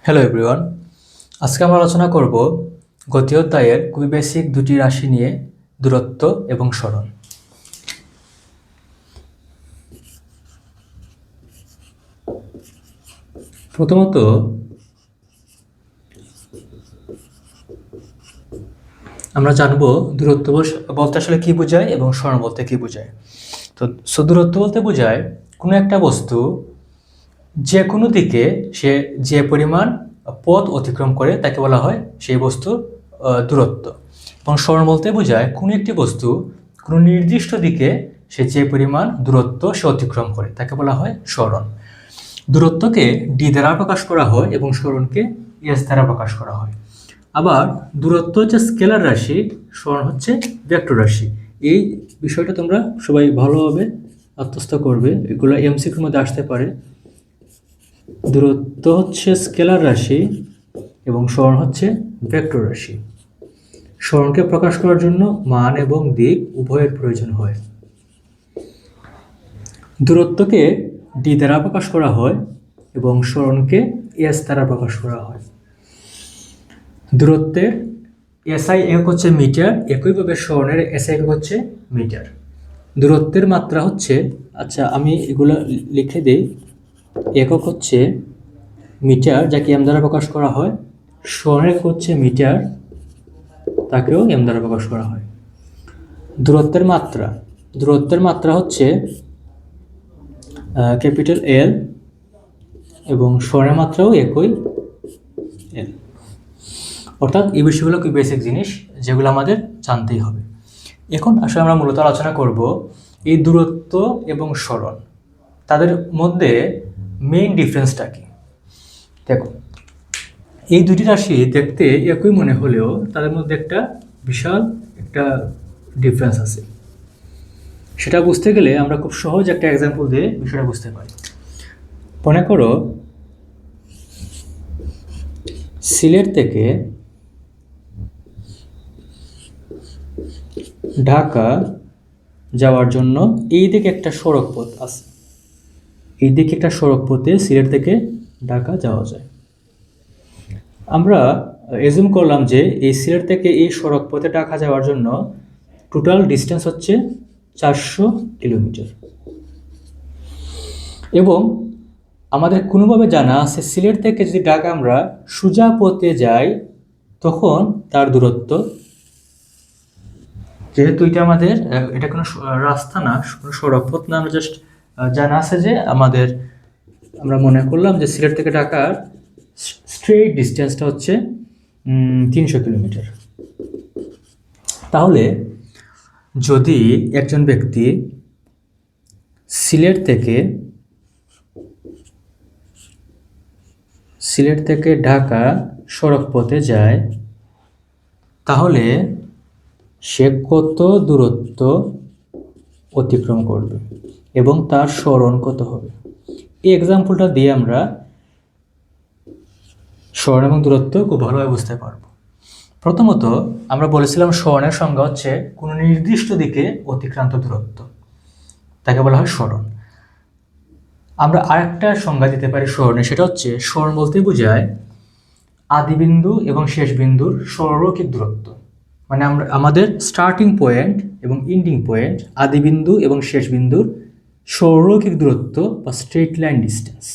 Hello everyone, আজকে আমরা আলোচনা করব গতি অধ্যায়ের খুবই বেসিক দুটি রাশি নিয়ে, দূরত্ব এবং সরণ। প্রথমত আমরা জানব দূরত্ব বলতে আসলে কি বোঝায় এবং সরণ বলতে কি বোঝায়। তো দূরত্ব বলতে বোঝায় কোনো একটা বস্তু যে কোনো দিকে সে যে পরিমাণ পথ অতিক্রম করে তাকে বলা হয় সেই বস্তুর দূরত্ব। এবং সরণ বলতে বোঝায় কোনো একটি বস্তু কোনো নির্দিষ্ট দিকে সে যে পরিমাণ দূরত্ব সে অতিক্রম করে তাকে বলা হয় সরণ। দূরত্বকে ডি দ্বারা প্রকাশ করা হয় এবং সরণকে এস দ্বারা প্রকাশ করা হয়। আবার দূরত্ব হচ্ছে স্কেলার রাশি, সরণ হচ্ছে ভেক্টর রাশি। এই বিষয়টা তোমরা সবাই ভালোভাবে আত্মস্থ করবে, এগুলো এমসিকিউর মধ্যে আসতে পারে। দূরত্ব হচ্ছে স্কেলার রাশি এবং সরণ হচ্ছে ভেক্টর রাশি। সরণকে প্রকাশ করার জন্য মান এবং দিক উভয়ের প্রয়োজন হয়। দূরত্বকে ডি দ্বারা প্রকাশ করা হয় এবং সরণকে এস দ্বারা প্রকাশ করা হয়। দূরত্বের এসআই একক হচ্ছে মিটার, একইভাবে সরণের এসআই একক হচ্ছে মিটার। দূরত্বের মাত্রা হচ্ছে, আচ্ছা আমি এগুলো লিখে দিই, একক হচ্ছে মিটার যাকে এম দ্বারা প্রকাশ করা হয়, সরণের একক হচ্ছে মিটার তাকেও এম দ্বারা প্রকাশ করা হয়। দূরত্বের মাত্রা হচ্ছে ক্যাপিটাল এল এবং সরণের মাত্রাও একই এল। অর্থাৎ এই বিষয়গুলো খুব বেসিক জিনিস যেগুলো আমাদের জানতেই হবে। এখন আসলে আমরা মূলত আলোচনা করব এই দূরত্ব এবং সরণ, তাদের মধ্যে মেইন ডিফারেন্সটা কি। দেখো, এই দুটি রাশি দেখতে একই মনে হলেও তাদের মধ্যে একটা বিশাল ডিফারেন্স আছে। সেটা বুঝতে গেলে আমরা খুব সহজ একটা এক্সাম্পল দিয়ে বিষয়টা বুঝতে পারি। মনে করো সিলেট থেকে ঢাকা যাওয়ার জন্য এই দিকে একটা সড়ক পথ আছে, এই দিকে একটা সড়ক পথে সিলেট থেকে ঢাকা যাওয়া যায়। আমরা এজুম করলাম যে এই সিলেট থেকে এই সড়ক পথে ঢাকা যাওয়ার জন্য টোটাল ডিস্টেন্স হচ্ছে 400 কিলোমিটার এবং আমাদের কোনোভাবে জানা আছে সিলেট থেকে যদি ঢাকা আমরা সোজা পথে যাই তখন তার দূরত্ব, যেহেতু এটা কোনো রাস্তা না, কোনো সড়ক পথ না, আমরা জাস্ট জানা আছে যে আমরা মনে করলাম যে সিলেট থেকে ঢাকার স্ট্রেট ডিস্টেন্সটা হচ্ছে 300 কিলোমিটার। তাহলে যদি একজন ব্যক্তি সিলেট থেকে ঢাকা সড়ক পথে যায় তাহলে সে কত দূরত্ব অতিক্রম করবে এবং তার সরণ কত হবে। এই এক্সাম্পলটা দিয়ে আমরা সরণ এবং দূরত্ব খুব ভালোভাবে বুঝতে পারব। প্রথমত আমরা বলেছিলাম সরণের সংজ্ঞা হচ্ছে কোনো নির্দিষ্ট দিকে অতিক্রান্ত দূরত্ব, তাকে বলা হয় সরণ। আমরা আরেকটা সংজ্ঞা দিতে পারি সরণের, সেটা হচ্ছে সরণ বলতে বোঝায় আদিবিন্দু এবং শেষ বিন্দুর সরলরৈখিক দূরত্ব। মানে আমাদের স্টার্টিং পয়েন্ট এবং এন্ডিং পয়েন্ট, আদিবিন্দু এবং শেষ বিন্দুর সরলরৈখিক দূরত্ব বা স্ট্রেট লাইন ডিস্টেন্স।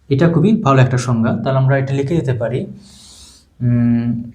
এটা খুবই ভালো একটা সংজ্ঞা, তাহলে আমরা এটা লিখে দিতে পারি।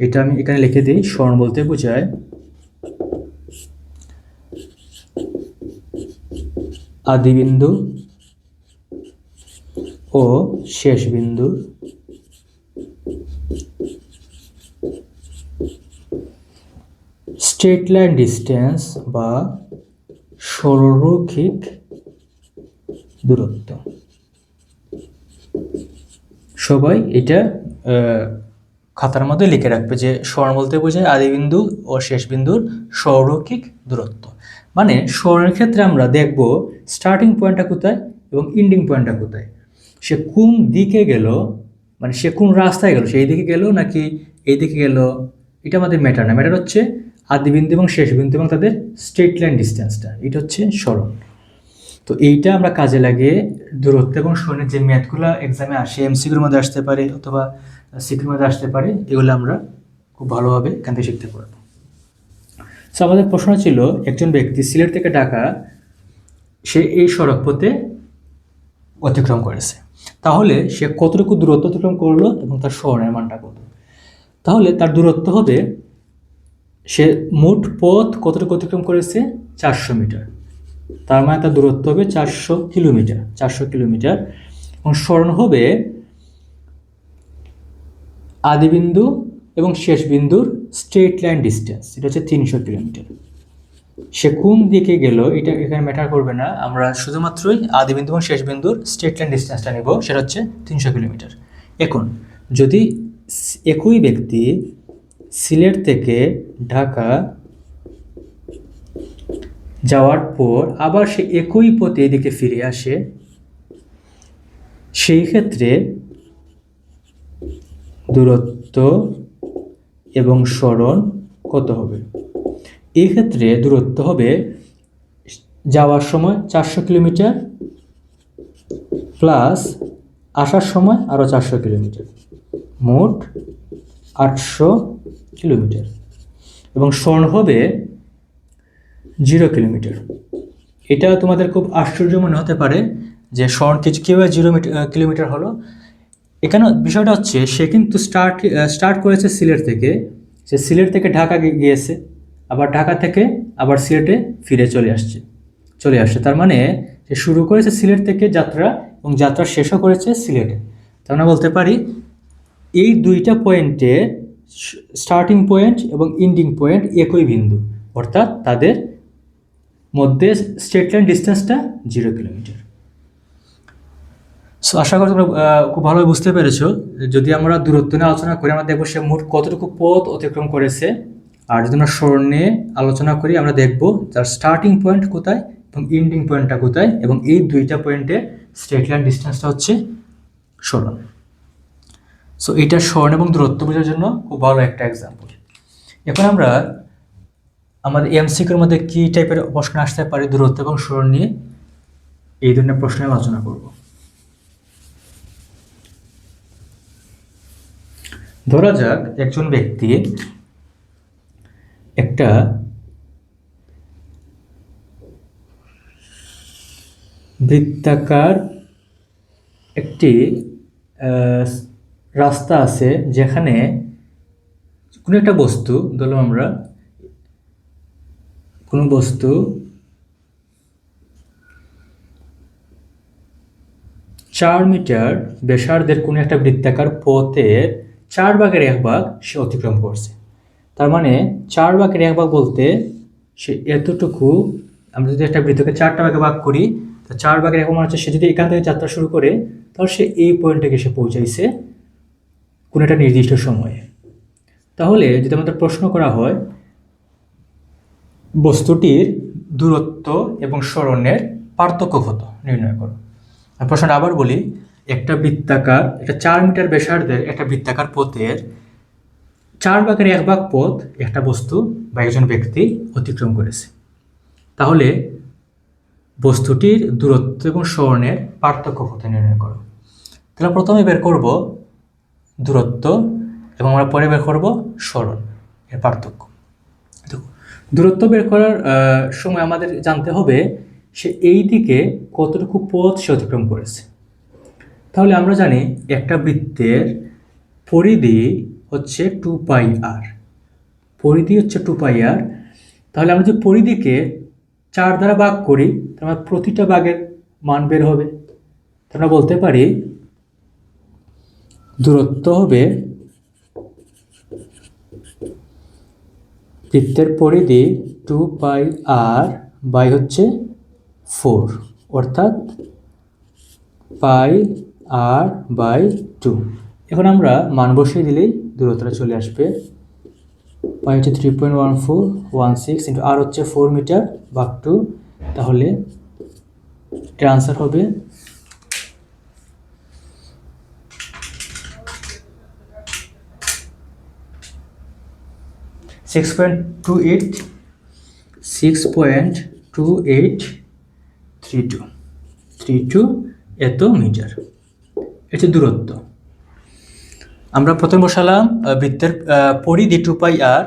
এটা আমি এখানে লিখে দিই, সরণ বলতে বোঝায় আদিবিন্দু ও শেষ বিন্দুর স্ট্রেট লাইন ডিস্টেন্স বা সরলরৈখিক দূরত্ব। সবাই এটা খাতার মধ্যে লিখে রাখবে যে সরণ বলতে বোঝায় আদিবিন্দু ও শেষ বিন্দুর সরলরৈখিক দূরত্ব। মানে সরণের ক্ষেত্রে আমরা দেখব স্টার্টিং পয়েন্টটা কোথায় এবং এন্ডিং পয়েন্টটা কোথায়, সে কোন দিকে গেল, মানে সে কোন রাস্তায় গেল, সেই দিকে গেল নাকি এই দিকে গেল, এটা আমাদের ম্যাটার না। ম্যাটার হচ্ছে আদিবিন্দু এবং শেষ বিন্দু এবং তাদের স্ট্রেট লাইন ডিস্টেন্সটা, এটা হচ্ছে সরণ। তো তো এইটা আমরা কাজে লাগিয়ে দূরত্ব এবং সরণের যে ম্যাথগুলো এক্সামে আসে, এমসিকিউর মধ্যে আসতে পারে অথবা সিকিউর মধ্যে আসতে পারে, এগুলো আমরা খুব ভালোভাবে এখান থেকে শিখতে পারবো। সো আমাদের প্রশ্ন ছিল, একজন ব্যক্তি সিলেট থেকে ঢাকা সে এই সড়ক পথে অতিক্রম করেছে, তাহলে সে কতটুকু দূরত্ব অতিক্রম করলো এবং তার সরণের মানটা কত। তাহলে তার দূরত্ব হবে, সে মোট পথ কতটুকু অতিক্রম করেছে 400 মিটার, তার মানে তার দূরত্ব হবে 400 কিলোমিটার এবং সরণ হবে আদিবিন্দু এবং শেষ বিন্দুর স্ট্রেট লাইন ডিস্টেন্স, এটা হচ্ছে 300 কিলোমিটার। সে কোন দিকে গেল এটা এখানে ম্যাটার করবে না, আমরা শুধুমাত্রই আদিবিন্দু এবং শেষ বিন্দুর স্ট্রেট লাইন ডিস্টেন্সটা নেব, সেটা হচ্ছে 300 কিলোমিটার। এখন যদি একই ব্যক্তি সিলেট থেকে ঢাকা যাওয়ার পর আবার সে একই পথে এদিকে ফিরে আসে, সেই ক্ষেত্রে দূরত্ব এবং সরণ কত হবে? এই ক্ষেত্রে দূরত্ব হবে যাওয়ার সময় 400 কিলোমিটার প্লাস আসার সময় আরও 400 কিলোমিটার, মোট 800 কিলোমিটার এবং সরণ হবে 0 কিলোমিটার। এটা তোমাদের খুব আশ্চর্য মনে হতে পারে যে সরণ কীভাবে 0 কিলোমিটার হলো। এখানে বিষয়টা হচ্ছে, সে কিন্তু স্টার্ট করেছে সিলেট থেকে, সে সিলেট থেকে ঢাকা গিয়েছে, আবার ঢাকা থেকে আবার সিলেটে ফিরে চলে আসছে, তার মানে সে শুরু করেছে সিলেট থেকে যাত্রা এবং যাত্রা শেষও করেছে সিলেটে। তার মানে বলতে পারি এই দুইটা পয়েন্টের স্টার্টিং পয়েন্ট এবং এন্ডিং পয়েন্ট একই বিন্দু, অর্থাৎ তাদের মধ্যে স্ট্রেট লাইন ডিস্টেন্সটা 0 কিলোমিটার। সো আশা করি তোমরা খুব ভালোভাবে বুঝতে পেরেছো। যদি আমরা দূরত্ব নিয়ে আলোচনা করি, আমরা দেখবো সে মোট কতটুকু পথ অতিক্রম করেছে, আর যদি আমরা সরণ নিয়ে আলোচনা করি, আমরা দেখবো তার স্টার্টিং পয়েন্ট কোথায় এবং এন্ডিং পয়েন্টটা কোথায়, এবং এই দুইটা পয়েন্টের স্ট্রেট লাইন ডিস্টেন্সটা হচ্ছে সরণ। সো এটা সরণ এবং দূরত্ব বোঝার জন্য খুব ভালো একটা এক্সাম্পল। এখন আমরা আমাদের এমসিকিউর মধ্যে কী টাইপের প্রশ্ন আসতে পারে দূরত্ব এবং সরণ নিয়ে, এই ধরনের প্রশ্ন আলোচনা করব। ধরা যাক একজন ব্যক্তি একটা বৃত্তাকার একটি রাস্তা আছে, যেখানে কোনো একটা বস্তু, ধরলাম আমরা কোনো বস্তু 4 মিটার ব্যাসার্ধের কোনো একটা বৃত্তাকার পথের 4/1 সে অতিক্রম করছে। তার মানে 4/1 বলতে সে এতটুকু, আমরা যদি একটা বৃত্তকে 4টা ভাগে ভাগ করি, তো 4/1 মানে হচ্ছে সে যদি এখান থেকে যাত্রা শুরু করে, তাহলে সে এই পয়েন্টে সে পৌঁছাইছে কোনো একটা নির্দিষ্ট সময়ে। তাহলে যদি আমাদের প্রশ্ন করা হয় বস্তুটির দূরত্ব এবং সরণের পার্থক্য কত নির্ণয় করো। প্রশ্নটা আবার বলি, একটা 4 মিটার ব্যাসার্ধের একটা বৃত্তাকার পথের 4/1 পথ একটা বস্তু বা একজন ব্যক্তি অতিক্রম করেছে, তাহলে বস্তুটির দূরত্ব এবং সরণের পার্থক্য কত নির্ণয় করো। তাহলে প্রথমে বের করব দূরত্ব এবং আমরা পরে বের করব সরণ এর পার্থক্য। দূরত্ব বের করার সময় আমাদের জানতে হবে সে এই দিকে কতটুকু পথ সে অতিক্রম করেছে। তাহলে আমরা জানি একটা বৃত্তের পরিধি হচ্ছে 2πr, পরিধি হচ্ছে 2πr। তাহলে আমরা যদি পরিধিকে 4 দ্বারা ভাগ করি, তাহলে প্রতিটা ভাগের মান বের হবে। আমরা বলতে পারি দূরত্ব হবে বৃত্তের পরিধি 2πr বাই হচ্ছে 4, অর্থাৎ πr/2। এখন আমরা মান বসিয়ে দিলেই দূরত্বটা চলে আসবে। পাই হচ্ছে 3.1416 ইন্টু আর হচ্ছে 4 মিটার ভাগ 2, তাহলে এর আনসার হবে 6.2832। 32 এত মিটার। এটা দূরত্ব। আমরা প্রথমে বসালাম বৃত্তের পরিধি 2πr,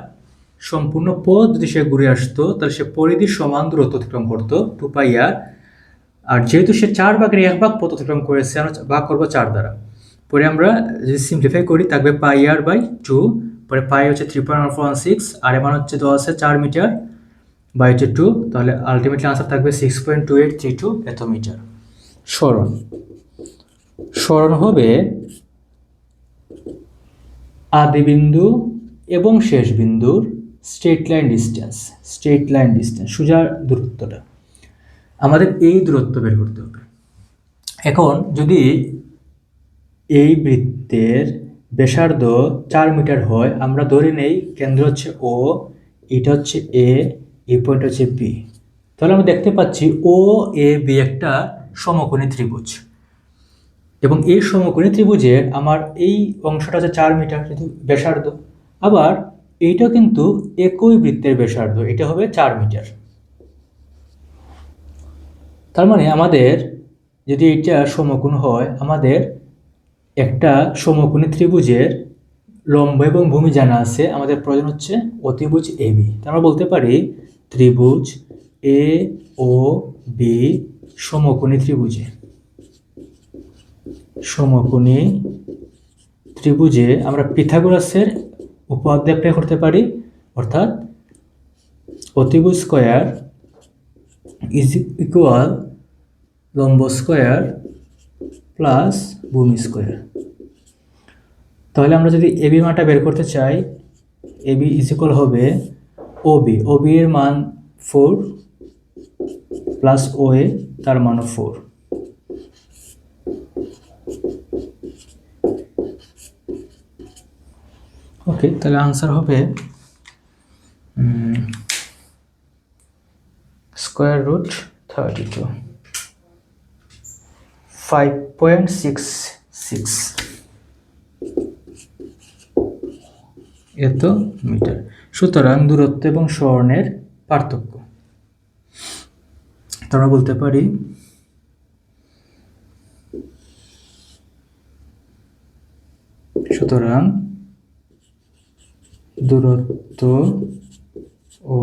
সম্পূর্ণ পথ যদি সে ঘুরে আসতো তাহলে সে পরিধির সমান দূরত্ব অতিক্রম করতো 2πr। আর যেহেতু সে 4 ভাগের 1 ভাগ পথ অতিক্রম করেছে, আমরা ভাগ করবো 4 দ্বারা। পরে আমরা যদি সিম্পলিফাই করি থাকবে πr/2, পরে পাই হচ্ছে 3.146, আর এর মান হচ্ছে দেওয়া আছে 4 মিটার বাই 2, তাহলে আলটিমেটলি আনসার থাকবে 6.2832 এত মিটার। সরণ হবে আদি বিন্দু এবং শেষ বিন্দুর স্ট্রেট লাইন ডিস্টেন্স, সোজা দূরত্বটা। আমাদের এই দূরত্ব বের করতে হবে। এখন যদি এই বৃত্তের ব্যাসার্ধ 4 মিটার হয়, আমরা ধরে নেই কেন্দ্র হচ্ছে ও, এটা হচ্ছে এ, এই পয়েন্ট হচ্ছে বি। তাহলে আমরা দেখতে পাচ্ছি ও এ বি একটা সমকোণী ত্রিভুজ, এবং এই সমকোণী ত্রিভুজের আমার এই অংশটা হচ্ছে 4 মিটার যেহেতু ব্যাসার্ধ, আবার এইটাও কিন্তু একই বৃত্তের ব্যাসার্ধ, এটা হবে 4 মিটার। তার মানে আমাদের যদি এটা সমকোণ হয়, আমাদের একটা সমকোণী ত্রিভুজের লম্ব এবং ভূমি জানা আছে, আমাদের প্রয়োজন হচ্ছে অতিভুজ এ বি। আমরা বলতে পারি ত্রিভুজ এ ও বি সমকোণী ত্রিভুজে আমরা পিথাগোরাসের উপপাদ্য অ্যাপ্লাই করতে পারি, অর্থাৎ অতিভুজ স্কয়ার ইজ ইকুয়াল লম্ব স্কয়ার প্লাস ভূমি স্কয়ার। তাহলে আমরা যদি এবি মানটা বের করতে চাই, এবি ইজ ইকুয়াল হবে ওবি এর মান 4 প্লাস ও এ, তার মানও 4। ওকে, তাহলে আনসার হবে √32, 5.66 এত মিটার। সুতরাং দূরত্ব এবং সরণের পার্থক্য আমরা বলতে পারি সুতরাং দূরত্ব ও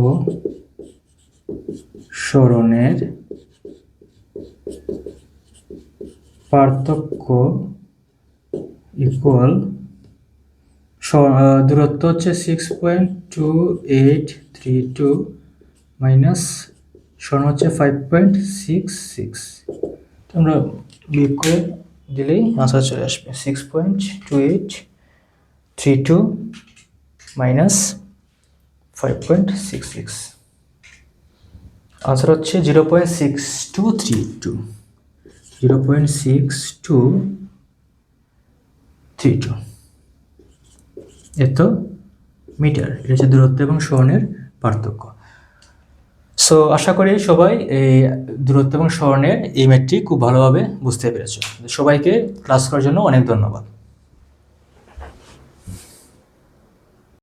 সরণের পার্থক্য ইকুয়াল, দূরত্ব হচ্ছে 6.2832 মাইনাস সরণ হচ্ছে 5.66। আমরা বিয়োগ করে দিলেই আনসার চলে আসবে 6.2832 মাইনাস 5.66। আনসার হচ্ছে 0.6232 এত মিটার। এটা হচ্ছে দূরত্ব এবং সরণের পার্থক্য। সো আশা করি সবাই এই দূরত্ব এবং সরণের এই ম্যাথটি খুব ভালোভাবে বুঝতে পেরেছো। সবাইকে ক্লাস করার জন্য অনেক ধন্যবাদ।